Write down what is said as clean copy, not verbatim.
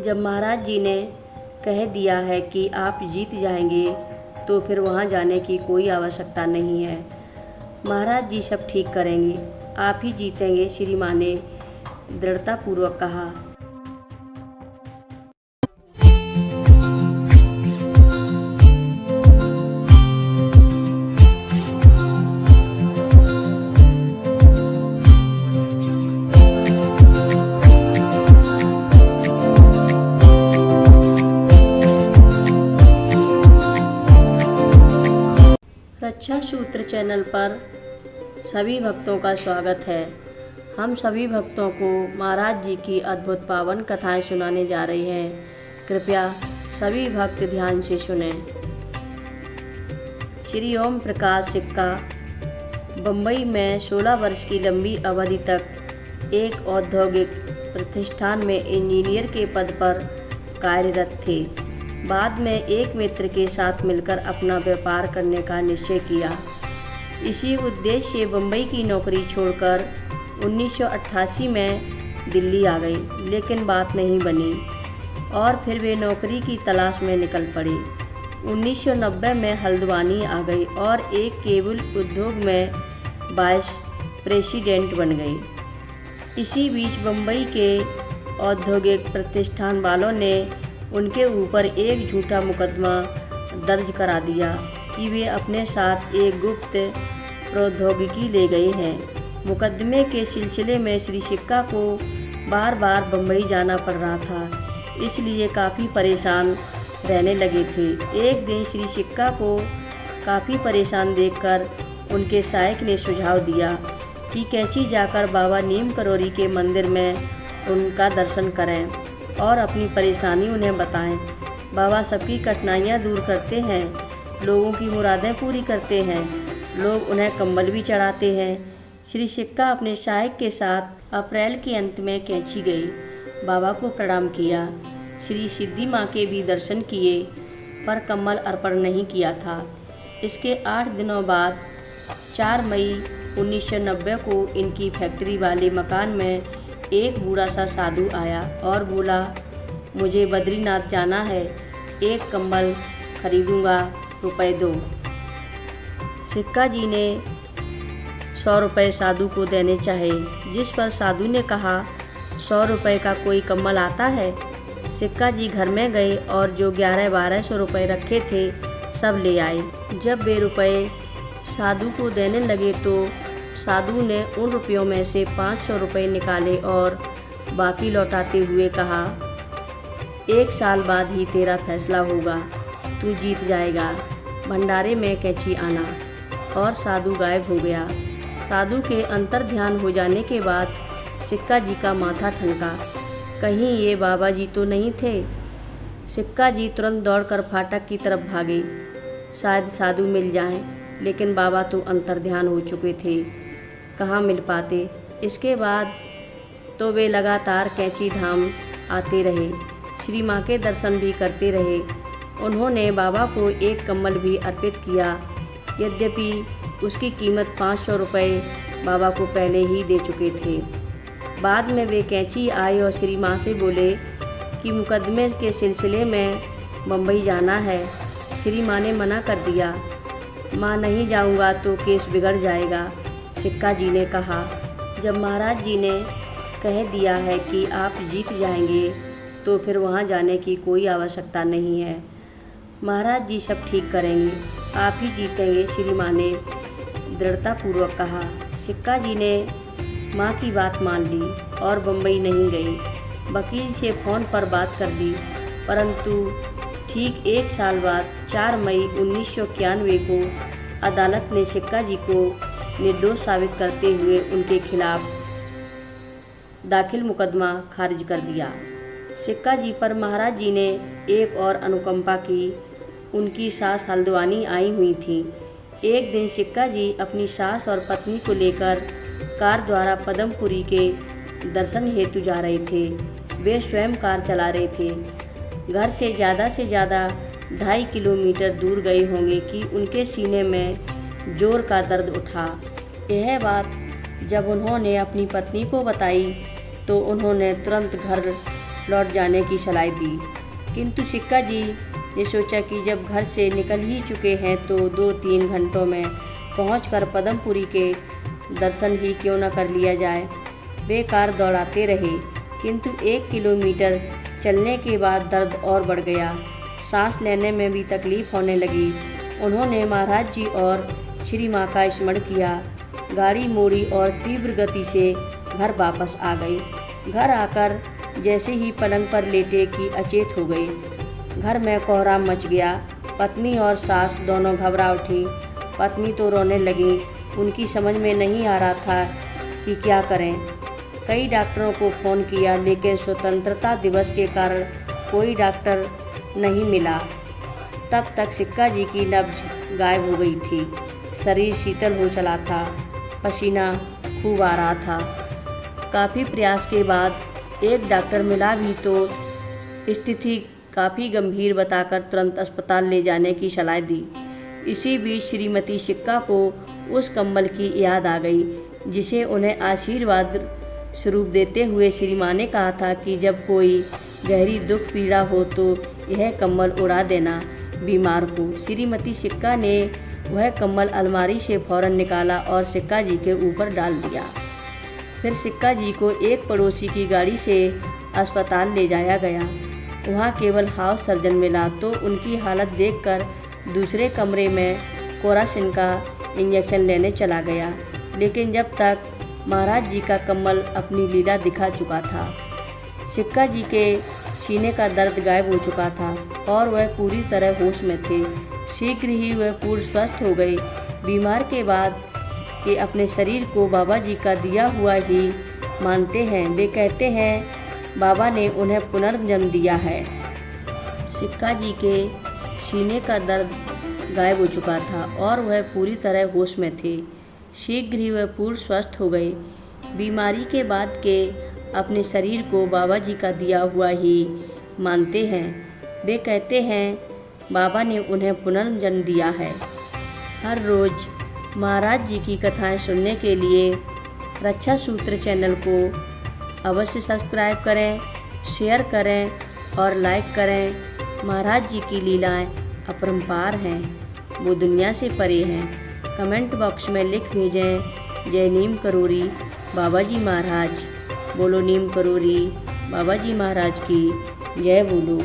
जब महाराज जी ने कह दिया है कि आप जीत जाएंगे तो फिर वहाँ जाने की कोई आवश्यकता नहीं है। महाराज जी सब ठीक करेंगे, आप ही जीतेंगे, श्री माँ ने दृढ़तापूर्वक कहा। रक्षा सूत्र चैनल पर सभी भक्तों का स्वागत है। हम सभी भक्तों को महाराज जी की अद्भुत पावन कथाएं सुनाने जा रहे हैं। कृपया सभी भक्त ध्यान से सुनें। श्री ओम प्रकाश सिक्का बम्बई में 16 वर्ष की लंबी अवधि तक एक औद्योगिक प्रतिष्ठान में इंजीनियर के पद पर कार्यरत थे। बाद में एक मित्र के साथ मिलकर अपना व्यापार करने का निश्चय किया। इसी उद्देश्य से बम्बई की नौकरी छोड़कर 1988 में दिल्ली आ गई, लेकिन बात नहीं बनी और फिर वे नौकरी की तलाश में निकल पड़े। 1990 में हल्द्वानी आ गई और एक केबल उद्योग में वाइस प्रेसिडेंट बन गई। इसी बीच बम्बई के औद्योगिक प्रतिष्ठान वालों ने उनके ऊपर एक झूठा मुकदमा दर्ज करा दिया कि वे अपने साथ एक गुप्त प्रौद्योगिकी ले गए हैं। मुकदमे के सिलसिले में श्री सिक्का को बार बार बम्बई जाना पड़ रहा था, इसलिए काफ़ी परेशान रहने लगे थे। एक दिन श्री सिक्का को काफ़ी परेशान देखकर उनके सहायक ने सुझाव दिया कि कैंची जाकर बाबा नीम करोली के मंदिर में उनका दर्शन करें और अपनी परेशानी उन्हें बताएं। बाबा सबकी कठिनाइयाँ दूर करते हैं, लोगों की मुरादें पूरी करते हैं, लोग उन्हें कंबल भी चढ़ाते हैं। श्री सिक्का अपने सहायक के साथ अप्रैल के अंत में कैंची गई, बाबा को प्रणाम किया, श्री सिद्धि माँ के भी दर्शन किए, पर कम्बल अर्पण नहीं किया था। इसके 8 दिनों बाद 4 मई 1990 को इनकी फैक्ट्री वाले मकान में एक बूढ़ा सा साधु आया और बोला, मुझे बद्रीनाथ जाना है, एक कंबल खरीदूंगा, रुपए दो। सिक्का जी ने 100 रुपये साधु को देने चाहे, जिस पर साधु ने कहा, 100 रुपये का कोई कंबल आता है। सिक्का जी घर में गए और जो 1100-1200 रुपये रखे थे सब ले आए। जब वे रुपये साधु को देने लगे तो साधु ने उन रुपयों में से 500 रुपये निकाले और बाकी लौटाते हुए कहा, 1 साल बाद ही तेरा फैसला होगा, तू जीत जाएगा, भंडारे में कैंची आना। और साधु गायब हो गया। साधु के अंतर ध्यान हो जाने के बाद सिक्का जी का माथा ठनका, कहीं ये बाबा जी तो नहीं थे। सिक्का जी तुरंत दौड़कर फाटक की तरफ भागे, शायद साधु मिल जाएं, लेकिन बाबा तो अंतर ध्यान हो चुके थे, कहाँ मिल पाते। इसके बाद तो वे लगातार कैंची धाम आते रहे, श्री माँ के दर्शन भी करते रहे। उन्होंने बाबा को एक कंबल भी अर्पित किया, यद्यपि उसकी कीमत 500 रुपये बाबा को पहले ही दे चुके थे। बाद में वे कैंची आए और श्री माँ से बोले कि मुकदमे के सिलसिले में बम्बई जाना है। श्री माँ ने मना कर दिया, माँ नहीं जाऊँगा तो केस बिगड़ जाएगा। सिक्का जी ने कहा, जब महाराज जी ने कह दिया है कि आप जीत जाएंगे तो फिर वहाँ जाने की कोई आवश्यकता नहीं है। महाराज जी सब ठीक करेंगे, आप ही जीतेंगे, श्री माँ ने दृढ़तापूर्वक कहा। सिक्का जी ने माँ की बात मान ली और बम्बई नहीं गई। वकील से फ़ोन पर बात कर ली, परंतु ठीक 1 साल बाद 4 मई 1991 को अदालत ने सिक्का जी को निर्दोष साबित करते हुए उनके खिलाफ दाखिल मुकदमा खारिज कर दिया। सिक्का जी पर महाराज जी ने एक और अनुकंपा की। उनकी सास हल्द्वानी आई हुई थी। एक दिन सिक्का जी अपनी सास और पत्नी को लेकर कार द्वारा पदमपुरी के दर्शन हेतु जा रहे थे। वे स्वयं कार चला रहे थे। घर से ज़्यादा 2.5 किलोमीटर दूर गए होंगे कि उनके सीने में जोर का दर्द उठा। यह बात जब उन्होंने अपनी पत्नी को बताई तो उन्होंने तुरंत घर लौट जाने की सलाह दी, किंतु सिक्का जी ने सोचा कि जब घर से निकल ही चुके हैं तो 2-3 घंटों में पहुंचकर पद्मपुरी के दर्शन ही क्यों न कर लिया जाए। वे कार दौड़ाते रहे, किंतु 1 किलोमीटर चलने के बाद दर्द और बढ़ गया। सांस लेने में भी तकलीफ होने लगी। उन्होंने महाराज जी और श्री माँ का स्मरण किया, गाड़ी मोड़ी और तीव्र गति से घर वापस आ गई। घर आकर जैसे ही पलंग पर लेटे कि अचेत हो गई। घर में कोहराम मच गया। पत्नी और सास दोनों घबरा उठी। पत्नी तो रोने लगी। उनकी समझ में नहीं आ रहा था कि क्या करें। कई डॉक्टरों को फ़ोन किया, लेकिन स्वतंत्रता दिवस के कारण कोई डॉक्टर नहीं मिला। तब तक सिक्का जी की नब्ज गायब हो गई थी। शरीर शीतल हो चला था। पसीना खूब आ रहा था। काफ़ी प्रयास के बाद एक डॉक्टर मिला भी तो स्थिति काफ़ी गंभीर बताकर तुरंत अस्पताल ले जाने की सलाह दी। इसी बीच श्रीमती सिक्का को उस कम्बल की याद आ गई जिसे उन्हें आशीर्वाद स्वरूप देते हुए श्री माँ ने कहा था कि जब कोई गहरी दुख पीड़ा हो तो यह कम्बल उड़ा देना बीमार को। श्रीमती सिक्का ने वह कम्बल अलमारी से फ़ौरन निकाला और सिक्का जी के ऊपर डाल दिया। फिर सिक्का जी को एक पड़ोसी की गाड़ी से अस्पताल ले जाया गया। वहाँ केवल हाउस सर्जन मिला तो उनकी हालत देखकर दूसरे कमरे में कोरासिन का इंजेक्शन लेने चला गया। लेकिन जब तक महाराज जी का कम्बल अपनी लीला दिखा चुका था। सिक्का जी के सीने का दर्द गायब हो चुका था और वह पूरी तरह होश में थे। शीघ्र ही वह पूर्ण स्वस्थ हो गए। बीमार के बाद के अपने शरीर को बाबा जी का दिया हुआ ही मानते हैं। वे कहते हैं बाबा ने उन्हें पुनर्जन्म दिया है। सिक्का जी के सीने का दर्द गायब हो चुका था और वह पूरी तरह होश में थे। शीघ्र ही वह पूर्ण स्वस्थ हो गए। बीमारी के बाद के अपने शरीर को बाबा जी का दिया हुआ ही मानते हैं। वे कहते हैं बाबा ने उन्हें पुनर्जन्म दिया है। हर रोज़ महाराज जी की कथाएं सुनने के लिए रक्षा सूत्र चैनल को अवश्य सब्सक्राइब करें, शेयर करें और लाइक करें। महाराज जी की लीलाएं अपरंपार हैं, वो दुनिया से परे हैं। कमेंट बॉक्स में लिख भेजें जय नीम करोरी बाबा जी महाराज। बोलो नीम करोरी बाबा जी महाराज की जय बोलो।